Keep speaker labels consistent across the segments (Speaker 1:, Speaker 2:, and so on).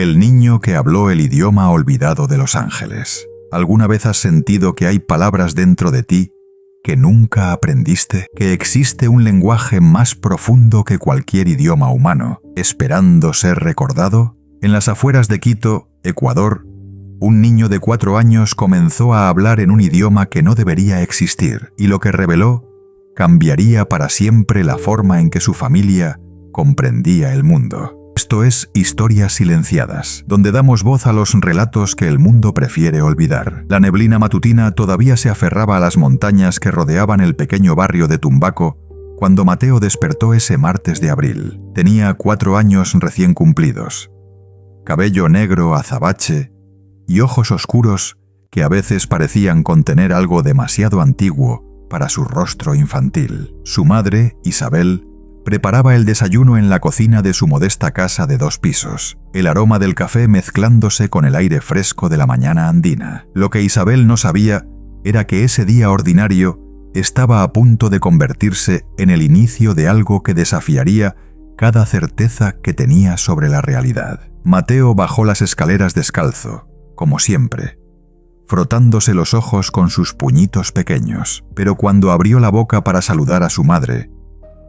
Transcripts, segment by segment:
Speaker 1: El niño que habló el idioma olvidado de los ángeles. ¿Alguna vez has sentido que hay palabras dentro de ti que nunca aprendiste? ¿Que existe un lenguaje más profundo que cualquier idioma humano, esperando ser recordado? En las afueras de Quito, Ecuador, un niño de 4 años comenzó a hablar en un idioma que no debería existir, y lo que reveló cambiaría para siempre la forma en que su familia comprendía el mundo. Esto es Historias Silenciadas, donde damos voz a los relatos que el mundo prefiere olvidar. La neblina matutina todavía se aferraba a las montañas que rodeaban el pequeño barrio de Tumbaco cuando Mateo despertó ese martes de abril. Tenía 4 años recién cumplidos. Cabello negro azabache y ojos oscuros que a veces parecían contener algo demasiado antiguo para su rostro infantil. Su madre, Isabel, preparaba el desayuno en la cocina de su modesta casa de 2 pisos, el aroma del café mezclándose con el aire fresco de la mañana andina. Lo que Isabel no sabía era que ese día ordinario estaba a punto de convertirse en el inicio de algo que desafiaría cada certeza que tenía sobre la realidad. Mateo bajó las escaleras descalzo, como siempre, frotándose los ojos con sus puñitos pequeños, pero cuando abrió la boca para saludar a su madre,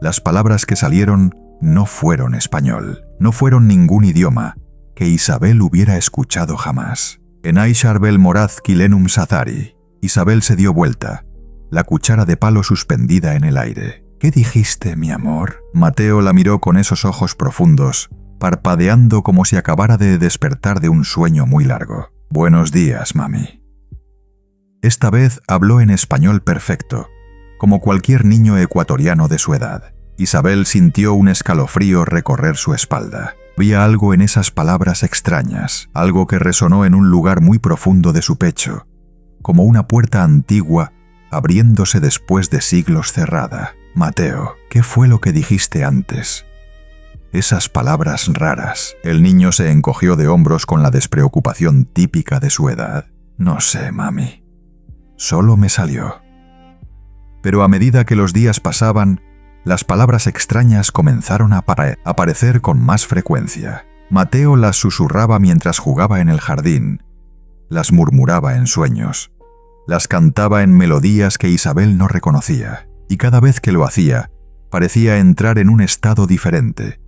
Speaker 1: las palabras que salieron no fueron español, no fueron ningún idioma que Isabel hubiera escuchado jamás. En Aishar Bel Moraz Kilenum Sazari, Isabel se dio vuelta, la cuchara de palo suspendida en el aire. ¿Qué dijiste, mi amor? Mateo la miró con esos ojos profundos, parpadeando como si acabara de despertar de un sueño muy largo. Buenos días, mami. Esta vez habló en español perfecto, como cualquier niño ecuatoriano de su edad. Isabel sintió un escalofrío recorrer su espalda. Había algo en esas palabras extrañas, algo que resonó en un lugar muy profundo de su pecho, como una puerta antigua abriéndose después de siglos cerrada. Mateo, ¿qué fue lo que dijiste antes? Esas palabras raras. El niño se encogió de hombros con la despreocupación típica de su edad. No sé, mami. Solo me salió. Pero a medida que los días pasaban, las palabras extrañas comenzaron a aparecer con más frecuencia. Mateo las susurraba mientras jugaba en el jardín, las murmuraba en sueños, las cantaba en melodías que Isabel no reconocía, y cada vez que lo hacía, parecía entrar en un estado diferente.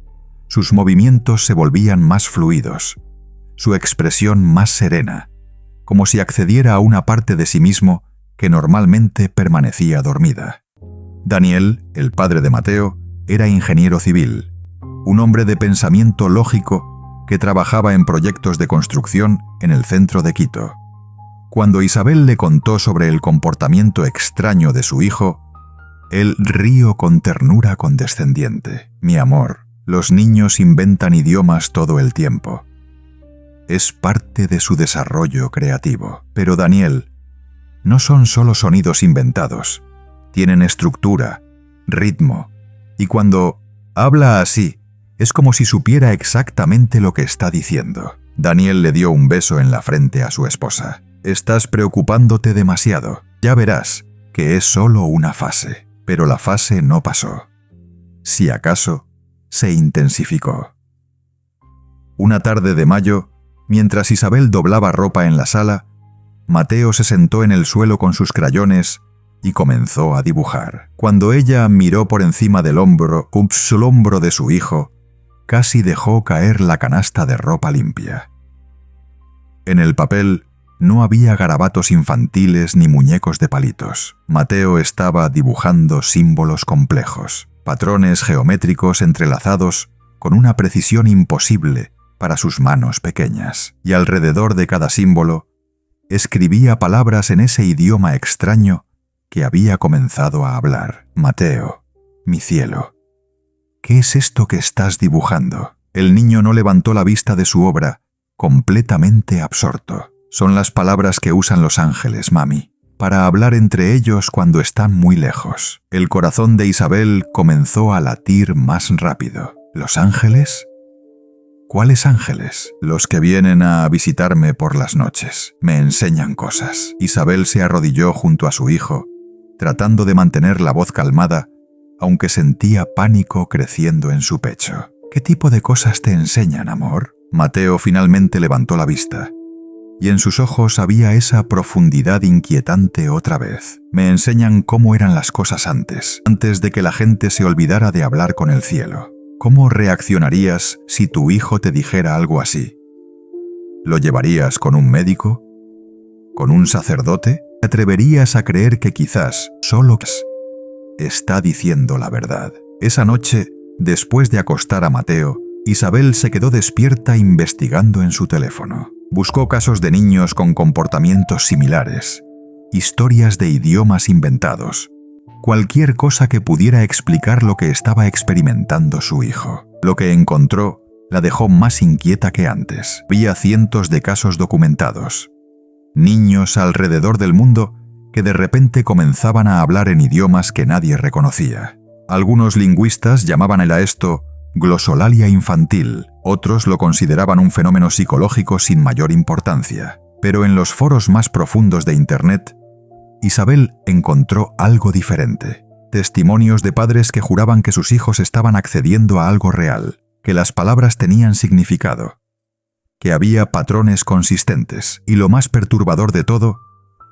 Speaker 1: Sus movimientos se volvían más fluidos, su expresión más serena, como si accediera a una parte de sí mismo que normalmente permanecía dormida. Daniel, el padre de Mateo, era ingeniero civil, un hombre de pensamiento lógico que trabajaba en proyectos de construcción en el centro de Quito. Cuando Isabel le contó sobre el comportamiento extraño de su hijo, él rió con ternura condescendiente. Mi amor, los niños inventan idiomas todo el tiempo. Es parte de su desarrollo creativo. Pero Daniel, no son solo sonidos inventados, tienen estructura, ritmo, y cuando habla así, es como si supiera exactamente lo que está diciendo. Daniel le dio un beso en la frente a su esposa. Estás preocupándote demasiado. Ya verás que es solo una fase, pero la fase no pasó. Si acaso, se intensificó. Una tarde de mayo, mientras Isabel doblaba ropa en la sala, Mateo se sentó en el suelo con sus crayones y comenzó a dibujar. Cuando ella miró por encima del hombro de su hijo, casi dejó caer la canasta de ropa limpia. En el papel no había garabatos infantiles ni muñecos de palitos. Mateo estaba dibujando símbolos complejos, patrones geométricos entrelazados con una precisión imposible para sus manos pequeñas, y alrededor de cada símbolo escribía palabras en ese idioma extraño que había comenzado a hablar. Mateo, mi cielo, ¿qué es esto que estás dibujando? El niño no levantó la vista de su obra, completamente absorto. Son las palabras que usan los ángeles, mami, para hablar entre ellos cuando están muy lejos. El corazón de Isabel comenzó a latir más rápido. ¿Los ángeles? ¿Cuáles ángeles? Los que vienen a visitarme por las noches. Me enseñan cosas. Isabel se arrodilló junto a su hijo, tratando de mantener la voz calmada, aunque sentía pánico creciendo en su pecho. ¿Qué tipo de cosas te enseñan, amor? Mateo finalmente levantó la vista, y en sus ojos había esa profundidad inquietante otra vez. Me enseñan cómo eran las cosas antes de que la gente se olvidara de hablar con el cielo. ¿Cómo reaccionarías si tu hijo te dijera algo así? ¿Lo llevarías con un médico? ¿Con un sacerdote? ¿Te atreverías a creer que quizás, solo está diciendo la verdad? Esa noche, después de acostar a Mateo, Isabel se quedó despierta investigando en su teléfono. Buscó casos de niños con comportamientos similares, historias de idiomas inventados, cualquier cosa que pudiera explicar lo que estaba experimentando su hijo. Lo que encontró la dejó más inquieta que antes. Había cientos de casos documentados. Niños alrededor del mundo que de repente comenzaban a hablar en idiomas que nadie reconocía. Algunos lingüistas llamaban a esto glosolalia infantil, otros lo consideraban un fenómeno psicológico sin mayor importancia. Pero en los foros más profundos de Internet, Isabel encontró algo diferente. Testimonios de padres que juraban que sus hijos estaban accediendo a algo real, que las palabras tenían significado, que había patrones consistentes, y lo más perturbador de todo,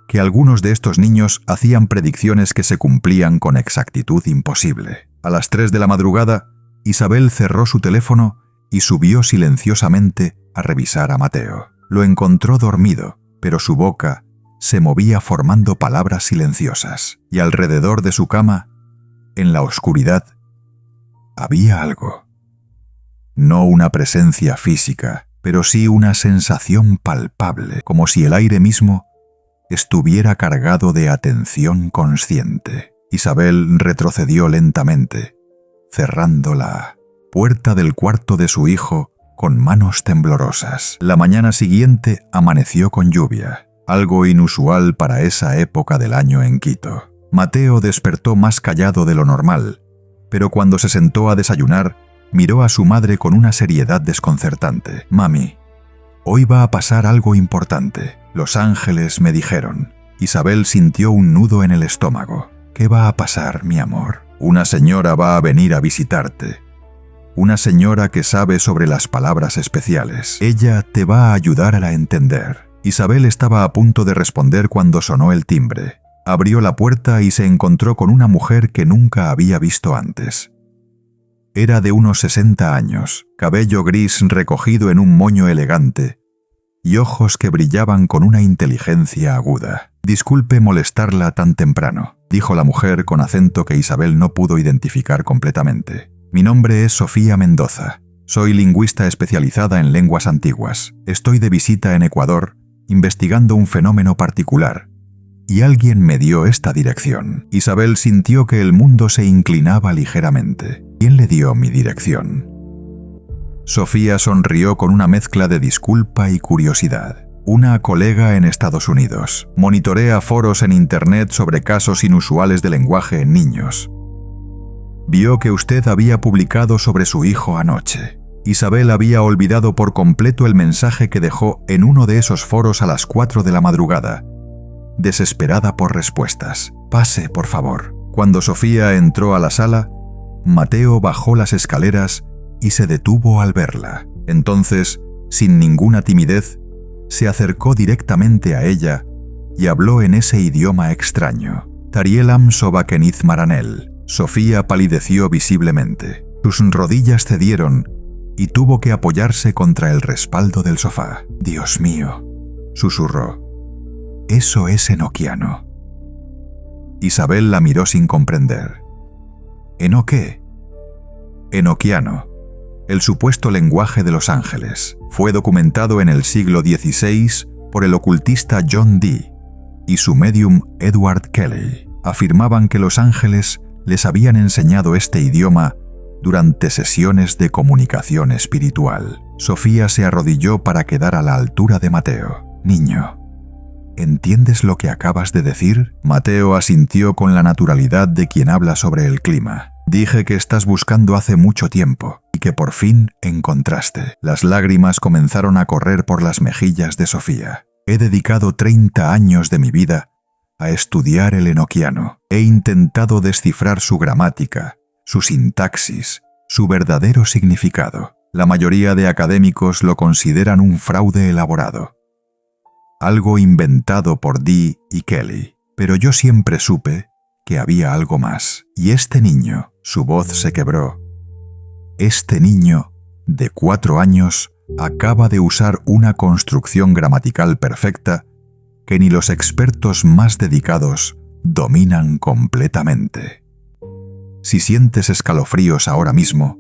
Speaker 1: que algunos de estos niños hacían predicciones que se cumplían con exactitud imposible. A las 3 de la madrugada, Isabel cerró su teléfono y subió silenciosamente a revisar a Mateo. Lo encontró dormido, pero su boca se movía formando palabras silenciosas, y alrededor de su cama, en la oscuridad, había algo. No una presencia física, pero sí una sensación palpable, como si el aire mismo estuviera cargado de atención consciente. Isabel retrocedió lentamente, cerrando la puerta del cuarto de su hijo con manos temblorosas. La mañana siguiente amaneció con lluvia, algo inusual para esa época del año en Quito. Mateo despertó más callado de lo normal, pero cuando se sentó a desayunar, miró a su madre con una seriedad desconcertante. «Mami, hoy va a pasar algo importante. Los ángeles me dijeron». Isabel sintió un nudo en el estómago. «¿Qué va a pasar, mi amor?» «Una señora va a venir a visitarte. Una señora que sabe sobre las palabras especiales. Ella te va a ayudar a entender». Isabel estaba a punto de responder cuando sonó el timbre. Abrió la puerta y se encontró con una mujer que nunca había visto antes. Era de unos 60 años, cabello gris recogido en un moño elegante y ojos que brillaban con una inteligencia aguda. «Disculpe molestarla tan temprano», dijo la mujer con acento que Isabel no pudo identificar completamente. «Mi nombre es Sofía Mendoza. Soy lingüista especializada en lenguas antiguas. Estoy de visita en Ecuador, investigando un fenómeno particular, y alguien me dio esta dirección». Isabel sintió que el mundo se inclinaba ligeramente. «¿Quién le dio mi dirección?». Sofía sonrió con una mezcla de disculpa y curiosidad. «Una colega en Estados Unidos. Monitorea foros en Internet sobre casos inusuales de lenguaje en niños. Vio que usted había publicado sobre su hijo anoche». Isabel había olvidado por completo el mensaje que dejó en uno de esos foros a las 4 de la madrugada, desesperada por respuestas. «Pase, por favor». Cuando Sofía entró a la sala, Mateo bajó las escaleras y se detuvo al verla. Entonces, sin ninguna timidez, se acercó directamente a ella y habló en ese idioma extraño. «Tarielam sobakenith maranel». Sofía palideció visiblemente. Sus rodillas cedieron y tuvo que apoyarse contra el respaldo del sofá. «Dios mío», susurró. «Eso es enoquiano». Isabel la miró sin comprender. «¿Eno qué?» Enoquiano, el supuesto lenguaje de los ángeles, fue documentado en el siglo XVI por el ocultista John Dee y su medium Edward Kelly. Afirmaban que los ángeles les habían enseñado este idioma durante sesiones de comunicación espiritual. Sofía se arrodilló para quedar a la altura de Mateo. «Niño, ¿entiendes lo que acabas de decir?». Mateo asintió con la naturalidad de quien habla sobre el clima. «Dije que estás buscando hace mucho tiempo y que por fin encontraste». Las lágrimas comenzaron a correr por las mejillas de Sofía. «He dedicado 30 años de mi vida a estudiar el enoquiano. He intentado descifrar su gramática, su sintaxis, su verdadero significado. La mayoría de académicos lo consideran un fraude elaborado, algo inventado por Dee y Kelly. Pero yo siempre supe que había algo más. Y este niño, su voz se quebró. Este niño, de 4 años, acaba de usar una construcción gramatical perfecta que ni los expertos más dedicados dominan completamente. Si sientes escalofríos ahora mismo,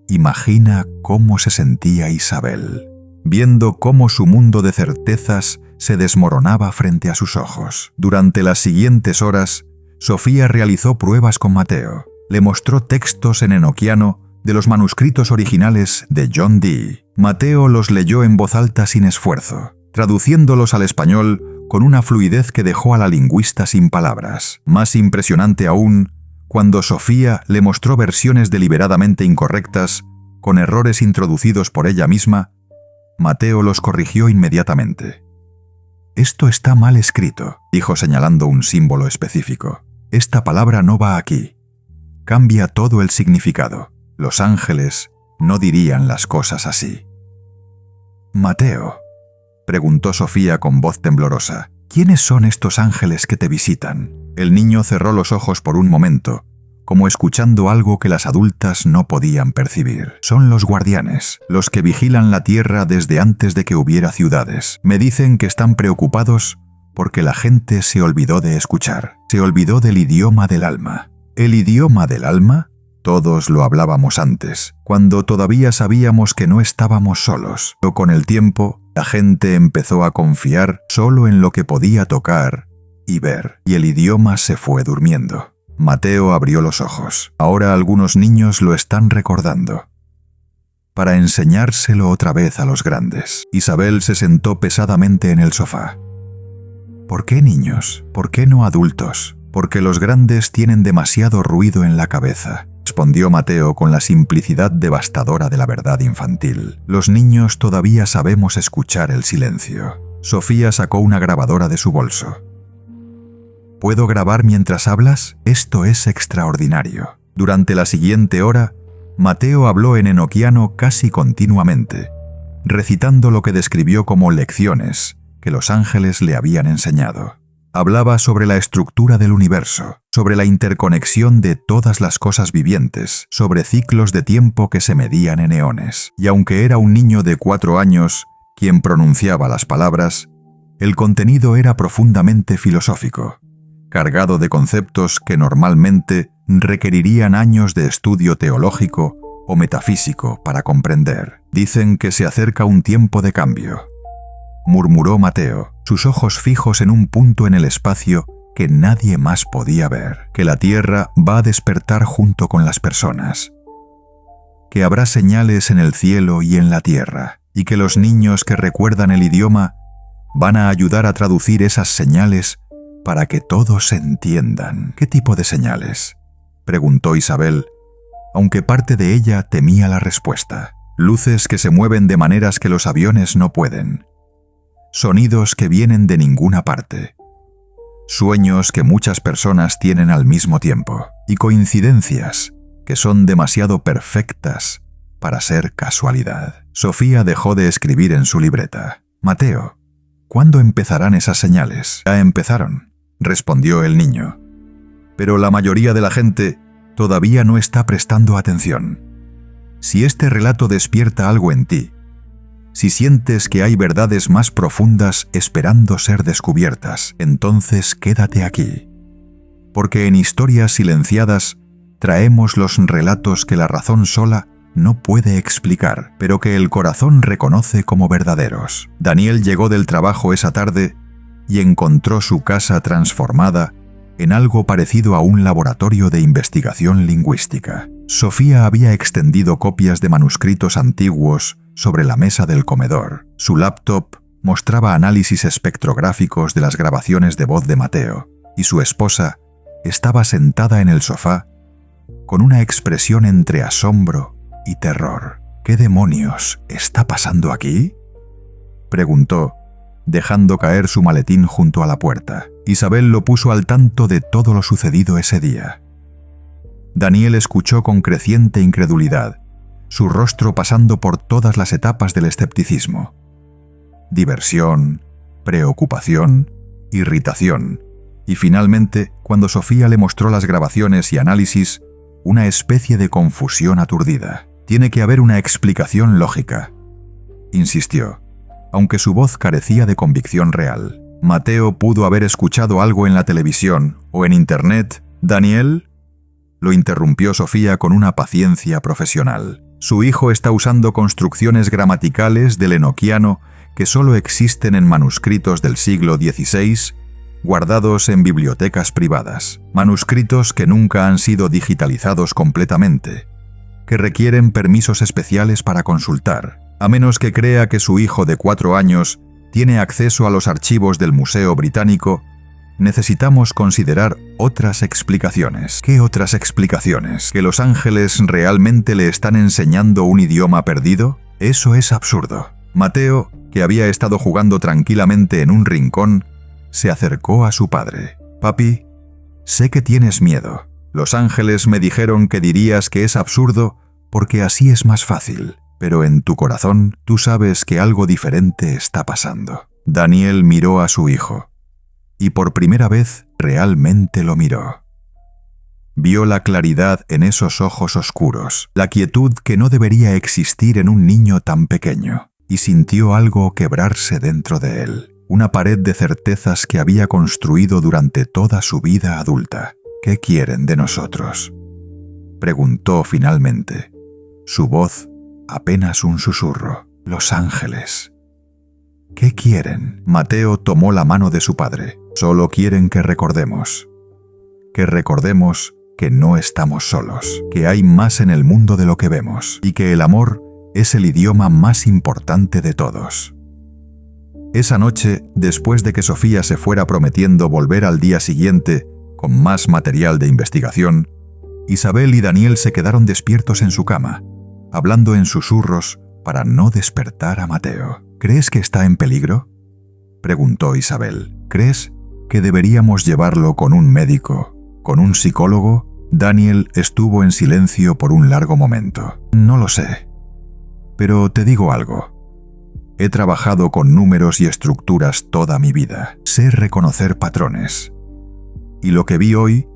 Speaker 1: imagina cómo se sentía Isabel, viendo cómo su mundo de certezas se desmoronaba frente a sus ojos. Durante las siguientes horas, Sofía realizó pruebas con Mateo. Le mostró textos en enoquiano de los manuscritos originales de John Dee. Mateo los leyó en voz alta sin esfuerzo, traduciéndolos al español con una fluidez que dejó a la lingüista sin palabras. Más impresionante aún, cuando Sofía le mostró versiones deliberadamente incorrectas, con errores introducidos por ella misma, Mateo los corrigió inmediatamente. «Esto está mal escrito», dijo señalando un símbolo específico. «Esta palabra no va aquí. Cambia todo el significado. Los ángeles no dirían las cosas así». «Mateo», preguntó Sofía con voz temblorosa, «¿quiénes son estos ángeles que te visitan?» El niño cerró los ojos por un momento, como escuchando algo que las adultas no podían percibir. «Son los guardianes, los que vigilan la tierra desde antes de que hubiera ciudades. Me dicen que están preocupados porque la gente se olvidó de escuchar, se olvidó del idioma del alma». ¿El idioma del alma? Todos lo hablábamos antes, cuando todavía sabíamos que no estábamos solos. Pero con el tiempo, la gente empezó a confiar solo en lo que podía tocar y ver, y el idioma se fue durmiendo. Mateo abrió los ojos. Ahora algunos niños lo están recordando, para enseñárselo otra vez a los grandes. Isabel se sentó pesadamente en el sofá. ¿Por qué niños? ¿Por qué no adultos? Porque los grandes tienen demasiado ruido en la cabeza, respondió Mateo con la simplicidad devastadora de la verdad infantil. Los niños todavía sabemos escuchar el silencio. Sofía sacó una grabadora de su bolso. ¿Puedo grabar mientras hablas? Esto es extraordinario. Durante la siguiente hora, Mateo habló en enoquiano casi continuamente, recitando lo que describió como lecciones que los ángeles le habían enseñado. Hablaba sobre la estructura del universo, sobre la interconexión de todas las cosas vivientes, sobre ciclos de tiempo que se medían en eones. Y aunque era un niño de 4 años quien pronunciaba las palabras, el contenido era profundamente filosófico, cargado de conceptos que normalmente requerirían años de estudio teológico o metafísico para comprender. «Dicen que se acerca un tiempo de cambio», murmuró Mateo, sus ojos fijos en un punto en el espacio que nadie más podía ver. «Que la tierra va a despertar junto con las personas, que habrá señales en el cielo y en la tierra, y que los niños que recuerdan el idioma van a ayudar a traducir esas señales para que todos entiendan». «¿Qué tipo de señales?», preguntó Isabel, aunque parte de ella temía la respuesta. «Luces que se mueven de maneras que los aviones no pueden, sonidos que vienen de ninguna parte, sueños que muchas personas tienen al mismo tiempo, y coincidencias que son demasiado perfectas para ser casualidad». Sofía dejó de escribir en su libreta. «Mateo, ¿cuándo empezarán esas señales?» «Ya empezaron», respondió el niño. «Pero la mayoría de la gente todavía no está prestando atención. Si este relato despierta algo en ti, si sientes que hay verdades más profundas esperando ser descubiertas, entonces quédate aquí. Porque en historias silenciadas traemos los relatos que la razón sola no puede explicar, pero que el corazón reconoce como verdaderos». Daniel llegó del trabajo esa tarde y encontró su casa transformada en algo parecido a un laboratorio de investigación lingüística. Sofía había extendido copias de manuscritos antiguos sobre la mesa del comedor. Su laptop mostraba análisis espectrográficos de las grabaciones de voz de Mateo, y su esposa estaba sentada en el sofá con una expresión entre asombro y terror. «¿Qué demonios está pasando aquí?», preguntó, dejando caer su maletín junto a la puerta. Isabel lo puso al tanto de todo lo sucedido ese día. Daniel escuchó con creciente incredulidad, su rostro pasando por todas las etapas del escepticismo. Diversión, preocupación, irritación, y finalmente, cuando Sofía le mostró las grabaciones y análisis, una especie de confusión aturdida. Tiene que haber una explicación lógica, insistió, aunque su voz carecía de convicción real. Mateo pudo haber escuchado algo en la televisión o en internet. ¿Daniel? Lo interrumpió Sofía con una paciencia profesional. Su hijo está usando construcciones gramaticales del enoquiano que solo existen en manuscritos del siglo XVI, guardados en bibliotecas privadas. Manuscritos que nunca han sido digitalizados completamente, que requieren permisos especiales para consultar, a menos que crea que su hijo de 4 años tiene acceso a los archivos del Museo Británico. Necesitamos considerar otras explicaciones. ¿Qué otras explicaciones? ¿Que los ángeles realmente le están enseñando un idioma perdido? Eso es absurdo. Mateo, que había estado jugando tranquilamente en un rincón, se acercó a su padre. «Papi, sé que tienes miedo. Los ángeles me dijeron que dirías que es absurdo porque así es más fácil. Pero en tu corazón tú sabes que algo diferente está pasando». Daniel miró a su hijo. Y por primera vez realmente lo miró. Vio la claridad en esos ojos oscuros, la quietud que no debería existir en un niño tan pequeño, y sintió algo quebrarse dentro de él, una pared de certezas que había construido durante toda su vida adulta. «¿Qué quieren de nosotros?», preguntó finalmente, su voz apenas un susurro. «Los ángeles». «¿Qué quieren?». Mateo tomó la mano de su padre. «Solo quieren que recordemos que no estamos solos, que hay más en el mundo de lo que vemos, y que el amor es el idioma más importante de todos». Esa noche, después de que Sofía se fuera prometiendo volver al día siguiente con más material de investigación, Isabel y Daniel se quedaron despiertos en su cama, hablando en susurros para no despertar a Mateo. «¿Crees que está en peligro?», preguntó Isabel. «¿Crees que deberíamos llevarlo con un médico, con un psicólogo?» Daniel estuvo en silencio por un largo momento. «No lo sé. Pero te digo algo. He trabajado con números y estructuras toda mi vida. Sé reconocer patrones. Y lo que vi hoy,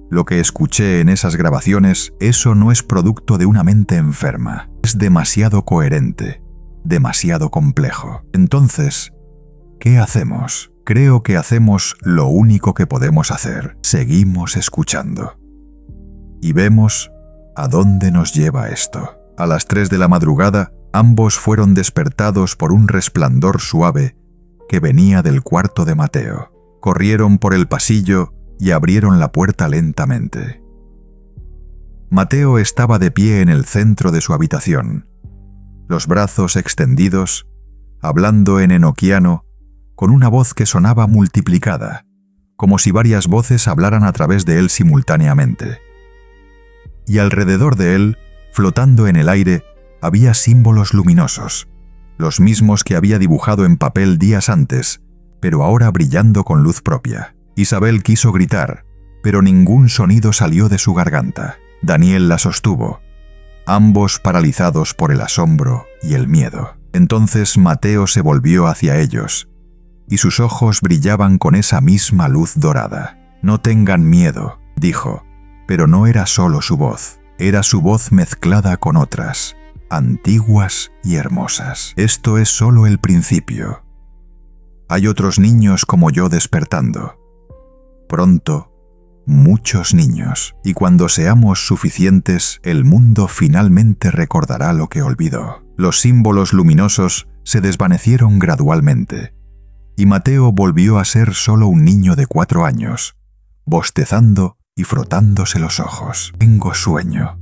Speaker 1: lo que escuché en esas grabaciones, eso no es producto de una mente enferma. Es demasiado coherente, demasiado complejo. Entonces, ¿qué hacemos? Creo que hacemos lo único que podemos hacer. Seguimos escuchando. Y vemos a dónde nos lleva esto». A las 3 de la madrugada, ambos fueron despertados por un resplandor suave que venía del cuarto de Mateo. Corrieron por el pasillo y abrieron la puerta lentamente. Mateo estaba de pie en el centro de su habitación, los brazos extendidos, hablando en enoquiano, con una voz que sonaba multiplicada, como si varias voces hablaran a través de él simultáneamente. Y alrededor de él, flotando en el aire, había símbolos luminosos, los mismos que había dibujado en papel días antes, pero ahora brillando con luz propia. Isabel quiso gritar, pero ningún sonido salió de su garganta. Daniel la sostuvo, ambos paralizados por el asombro y el miedo. Entonces Mateo se volvió hacia ellos, y sus ojos brillaban con esa misma luz dorada. «No tengan miedo», dijo, pero no era solo su voz, era su voz mezclada con otras, antiguas y hermosas. «Esto es solo el principio. Hay otros niños como yo despertando. Pronto, muchos niños, y cuando seamos suficientes, el mundo finalmente recordará lo que olvidó». Los símbolos luminosos se desvanecieron gradualmente, y Mateo volvió a ser solo un niño de 4 años, bostezando y frotándose los ojos. «Tengo sueño»,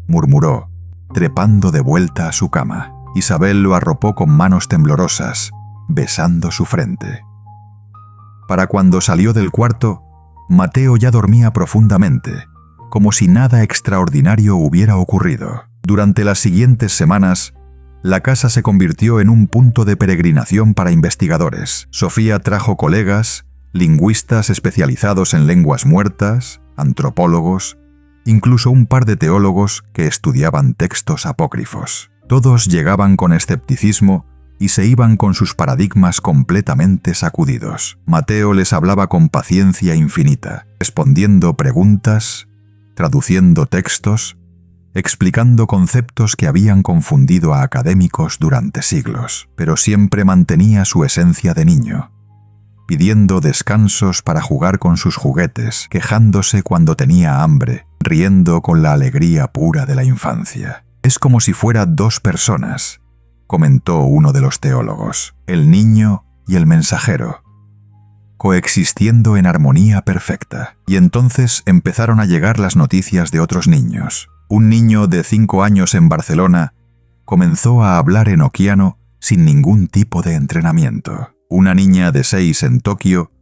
Speaker 1: murmuró, trepando de vuelta a su cama. Isabel lo arropó con manos temblorosas, besando su frente. Para cuando salió del cuarto, Mateo ya dormía profundamente, como si nada extraordinario hubiera ocurrido. Durante las siguientes semanas, la casa se convirtió en un punto de peregrinación para investigadores. Sofía trajo colegas, lingüistas especializados en lenguas muertas, antropólogos, incluso un par de teólogos que estudiaban textos apócrifos. Todos llegaban con escepticismo y se iban con sus paradigmas completamente sacudidos. Mateo les hablaba con paciencia infinita, respondiendo preguntas, traduciendo textos, explicando conceptos que habían confundido a académicos durante siglos, pero siempre mantenía su esencia de niño, pidiendo descansos para jugar con sus juguetes, quejándose cuando tenía hambre, riendo con la alegría pura de la infancia. «Es como si fuera dos personas», comentó uno de los teólogos, «el niño y el mensajero, coexistiendo en armonía perfecta». Y entonces empezaron a llegar las noticias de otros niños. Un niño de 5 años en Barcelona comenzó a hablar enoquiano sin ningún tipo de entrenamiento. Una niña de 6 en Tokio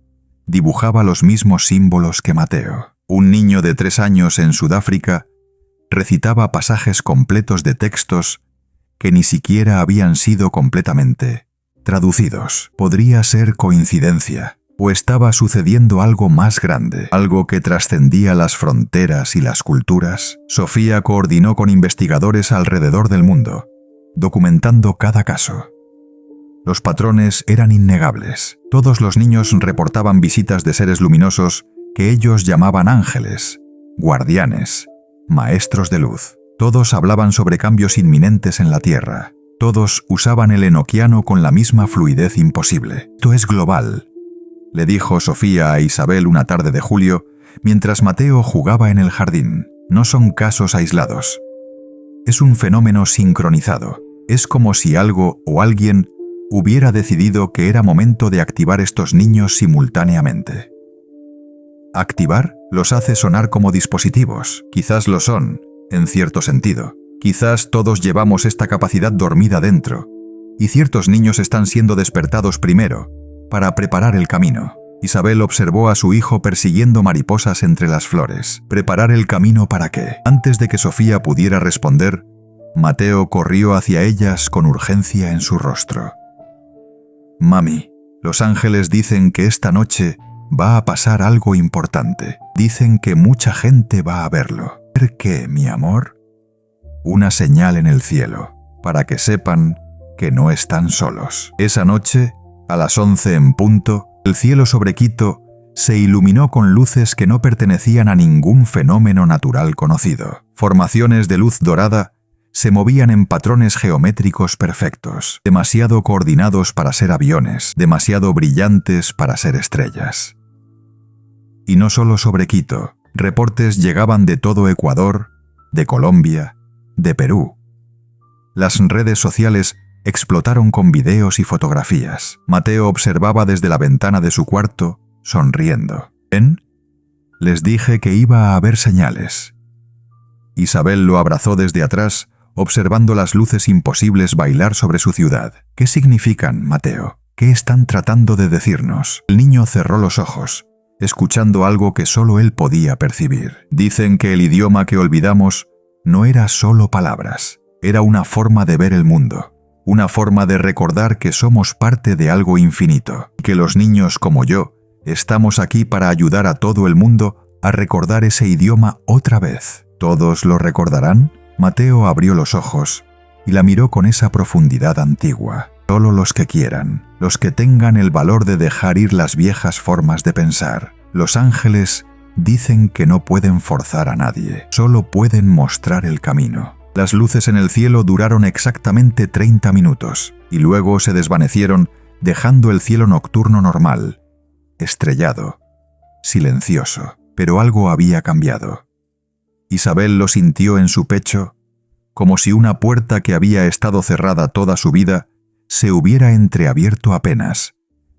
Speaker 1: dibujaba los mismos símbolos que Mateo. Un niño de 3 años en Sudáfrica recitaba pasajes completos de textos que ni siquiera habían sido completamente traducidos. Podría ser coincidencia, o estaba sucediendo algo más grande, algo que trascendía las fronteras y las culturas. Sofía coordinó con investigadores alrededor del mundo, documentando cada caso. Los patrones eran innegables. Todos los niños reportaban visitas de seres luminosos que ellos llamaban ángeles, guardianes, maestros de luz. Todos hablaban sobre cambios inminentes en la Tierra. Todos usaban el enoquiano con la misma fluidez imposible. «Esto es global», le dijo Sofía a Isabel una tarde de julio, mientras Mateo jugaba en el jardín. «No son casos aislados. Es un fenómeno sincronizado. Es como si algo o alguien hubiera decidido que era momento de activar estos niños simultáneamente». ¿Activar? Los hace sonar como dispositivos. Quizás lo son, en cierto sentido. Quizás todos llevamos esta capacidad dormida dentro, y ciertos niños están siendo despertados primero, para preparar el camino. Isabel observó a su hijo persiguiendo mariposas entre las flores. ¿Preparar el camino para qué? Antes de que Sofía pudiera responder, Mateo corrió hacia ellas con urgencia en su rostro. «Mami, los ángeles dicen que esta noche va a pasar algo importante. Dicen que mucha gente va a verlo». «¿Ver qué, mi amor?» «Una señal en el cielo, para que sepan que no están solos». Esa noche, a las 11 en punto, el cielo sobre Quito se iluminó con luces que no pertenecían a ningún fenómeno natural conocido. Formaciones de luz dorada se movían en patrones geométricos perfectos, demasiado coordinados para ser aviones, demasiado brillantes para ser estrellas. Y no solo sobre Quito, reportes llegaban de todo Ecuador, de Colombia, de Perú. Las redes sociales explotaron con videos y fotografías. Mateo observaba desde la ventana de su cuarto, sonriendo. «¿Ven? Les dije que iba a haber señales». Isabel lo abrazó desde atrás, observando las luces imposibles bailar sobre su ciudad. «¿Qué significan, Mateo? ¿Qué están tratando de decirnos?» El niño cerró los ojos, escuchando algo que solo él podía percibir. «Dicen que el idioma que olvidamos no era solo palabras, era una forma de ver el mundo. Una forma de recordar que somos parte de algo infinito, que los niños como yo estamos aquí para ayudar a todo el mundo a recordar ese idioma otra vez. ¿Todos lo recordarán?» Mateo abrió los ojos y la miró con esa profundidad antigua. «Solo los que quieran, los que tengan el valor de dejar ir las viejas formas de pensar. Los ángeles dicen que no pueden forzar a nadie, solo pueden mostrar el camino». Las luces en el cielo duraron exactamente 30 minutos y luego se desvanecieron, dejando el cielo nocturno normal, estrellado, silencioso. Pero algo había cambiado. Isabel lo sintió en su pecho, como si una puerta que había estado cerrada toda su vida se hubiera entreabierto apenas,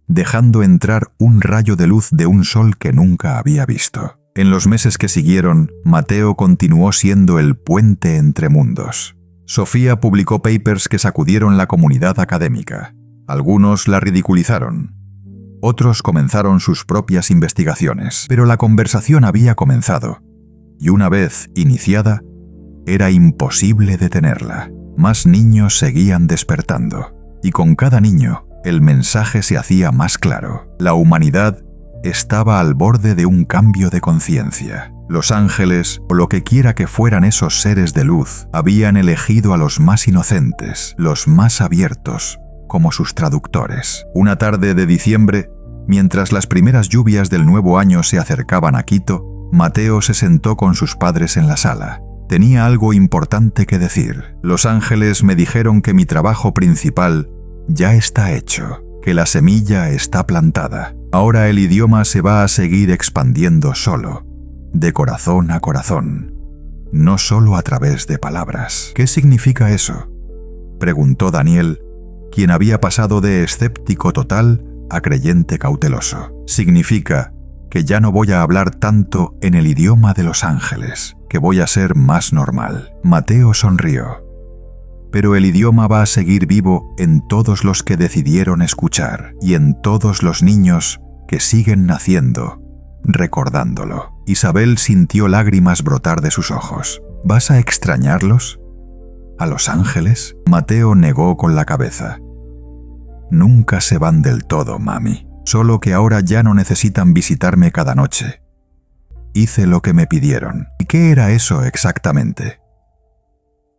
Speaker 1: dejando entrar un rayo de luz de un sol que nunca había visto. En los meses que siguieron, Mateo continuó siendo el puente entre mundos. Sofía publicó papers que sacudieron la comunidad académica. Algunos la ridiculizaron. Otros comenzaron sus propias investigaciones. Pero la conversación había comenzado, y una vez iniciada, era imposible detenerla. Más niños seguían despertando, y con cada niño, el mensaje se hacía más claro. La humanidad estaba al borde de un cambio de conciencia. Los ángeles, o lo que quiera que fueran esos seres de luz, habían elegido a los más inocentes, los más abiertos, como sus traductores. Una tarde de diciembre, mientras las primeras lluvias del nuevo año se acercaban a Quito, Mateo se sentó con sus padres en la sala. Tenía algo importante que decir. Los ángeles me dijeron que mi trabajo principal ya está hecho, que la semilla está plantada. Ahora el idioma se va a seguir expandiendo solo, de corazón a corazón, no solo a través de palabras. ¿Qué significa eso?, preguntó Daniel, quien había pasado de escéptico total a creyente cauteloso. Significa que ya no voy a hablar tanto en el idioma de los ángeles, que voy a ser más normal. Mateo sonrió. Pero el idioma va a seguir vivo en todos los que decidieron escuchar y en todos los niños que siguen naciendo, recordándolo. Isabel sintió lágrimas brotar de sus ojos. ¿Vas a extrañarlos? ¿A los ángeles? Mateo negó con la cabeza. Nunca se van del todo, mami. Solo que ahora ya no necesitan visitarme cada noche. Hice lo que me pidieron. ¿Y qué era eso exactamente?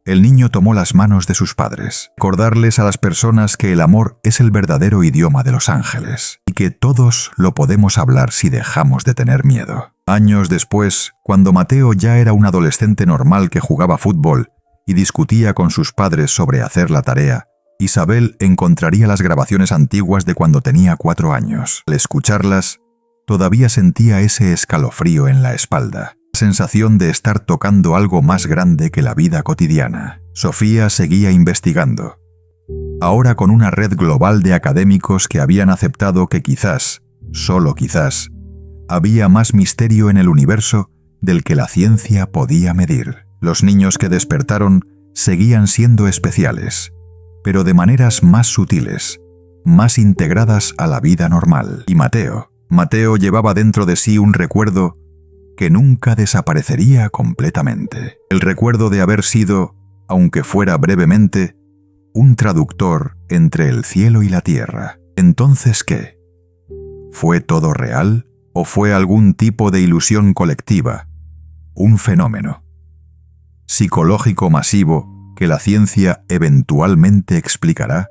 Speaker 1: El niño tomó las manos de sus padres. Recordarles a las personas que el amor es el verdadero idioma de los ángeles y que todos lo podemos hablar si dejamos de tener miedo. Años después, cuando Mateo ya era un adolescente normal que jugaba fútbol y discutía con sus padres sobre hacer la tarea, Isabel encontraría las grabaciones antiguas de cuando tenía 4 años. Al escucharlas, todavía sentía ese escalofrío en la espalda, sensación de estar tocando algo más grande que la vida cotidiana. Sofía seguía investigando, ahora con una red global de académicos que habían aceptado que quizás, solo quizás, había más misterio en el universo del que la ciencia podía medir. Los niños que despertaron seguían siendo especiales, pero de maneras más sutiles, más integradas a la vida normal. Y Mateo llevaba dentro de sí un recuerdo que nunca desaparecería completamente. El recuerdo de haber sido, aunque fuera brevemente, un traductor entre el cielo y la tierra. ¿Entonces qué? ¿Fue todo real o fue algún tipo de ilusión colectiva? Un fenómeno psicológico masivo que la ciencia eventualmente explicará.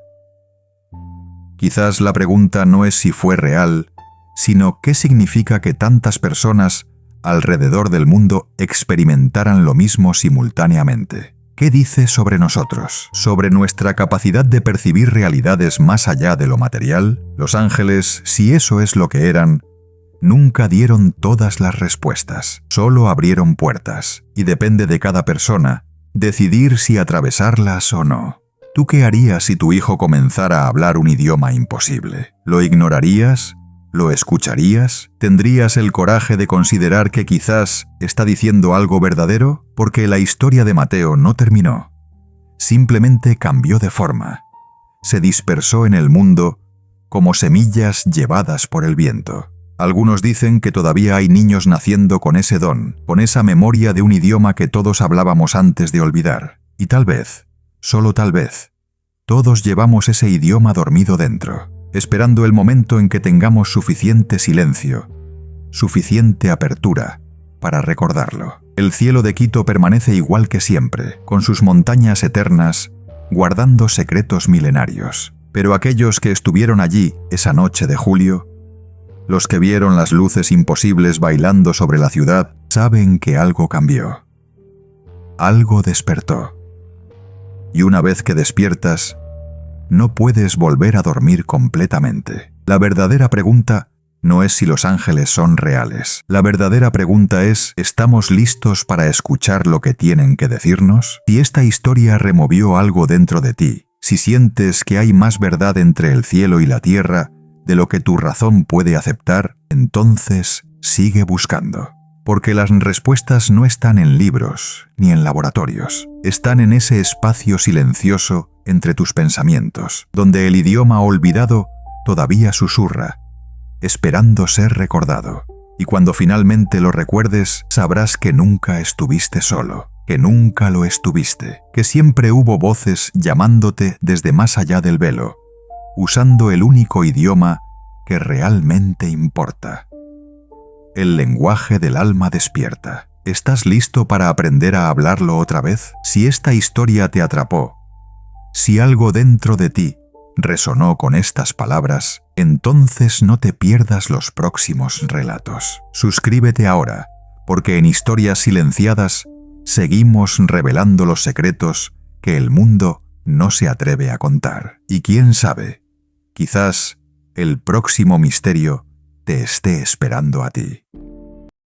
Speaker 1: Quizás la pregunta no es si fue real, sino qué significa que tantas personas alrededor del mundo experimentaran lo mismo simultáneamente. ¿Qué dice sobre nosotros? ¿Sobre nuestra capacidad de percibir realidades más allá de lo material? Los ángeles, si eso es lo que eran, nunca dieron todas las respuestas, solo abrieron puertas, y depende de cada persona decidir si atravesarlas o no. ¿Tú qué harías si tu hijo comenzara a hablar un idioma imposible? ¿Lo ignorarías? ¿Lo escucharías? ¿Tendrías el coraje de considerar que quizás está diciendo algo verdadero? Porque la historia de Mateo no terminó. Simplemente cambió de forma. Se dispersó en el mundo como semillas llevadas por el viento. Algunos dicen que todavía hay niños naciendo con ese don, con esa memoria de un idioma que todos hablábamos antes de olvidar. Y tal vez, solo tal vez, todos llevamos ese idioma dormido dentro, esperando el momento en que tengamos suficiente silencio, suficiente apertura para recordarlo. El cielo de Quito permanece igual que siempre, con sus montañas eternas, guardando secretos milenarios. Pero aquellos que estuvieron allí esa noche de julio, los que vieron las luces imposibles bailando sobre la ciudad, saben que algo cambió. Algo despertó. Y una vez que despiertas, no puedes volver a dormir completamente. La verdadera pregunta no es si los ángeles son reales. La verdadera pregunta es, ¿estamos listos para escuchar lo que tienen que decirnos? Si esta historia removió algo dentro de ti, si sientes que hay más verdad entre el cielo y la tierra de lo que tu razón puede aceptar, entonces sigue buscando. Porque las respuestas no están en libros ni en laboratorios. Están en ese espacio silencioso entre tus pensamientos, donde el idioma olvidado todavía susurra, esperando ser recordado. Y cuando finalmente lo recuerdes, sabrás que nunca estuviste solo, que nunca lo estuviste, que siempre hubo voces llamándote desde más allá del velo, usando el único idioma que realmente importa. El lenguaje del alma despierta. ¿Estás listo para aprender a hablarlo otra vez? Si esta historia te atrapó, si algo dentro de ti resonó con estas palabras, entonces no te pierdas los próximos relatos. Suscríbete ahora, porque en Historias Silenciadas seguimos revelando los secretos que el mundo no se atreve a contar. Y quién sabe, quizás el próximo misterio te esté esperando a ti.